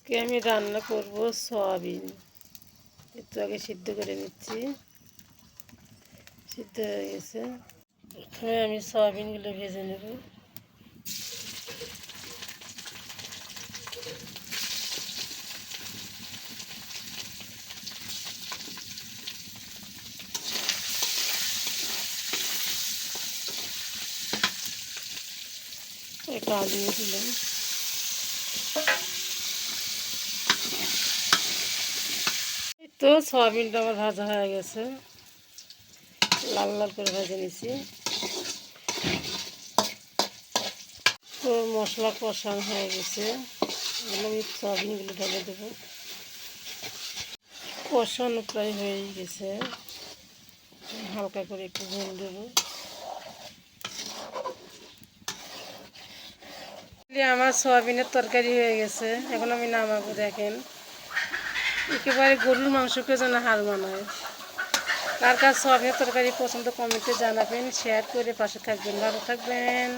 আজকে আমি রান্না করব সয়াবিন। একটু আগে সিদ্ধ করে নিচ্ছি, সিদ্ধ হয়ে গেছে। প্রথমে আমি সয়াবিনগুলো ভেজে নেব। একটা আলু দিলাম। এই তো সয়াবিনটা আমার ভাজা হয়ে গেছে, লাল লাল করে ভেজে নিচ্ছি। তো মশলা কষানো হয়ে গেছে, আমি সয়াবিনগুলো ঢেলে দেবো। কষানো প্রায় হয়ে গেছে, হালকা করে একটু ঝোল দেবো। আমার সয়াবিনের তরকারি হয়ে গেছে, এখন আমি নামাবো। দেখেন, একেবারে গরুর মাংসকে যেন হার মানায়। কার কার সয়াবিনের তরকারি পছন্দ কমেন্টে জানাবেন, শেয়ার করে পাশে থাকবেন। ভালো থাকবেন।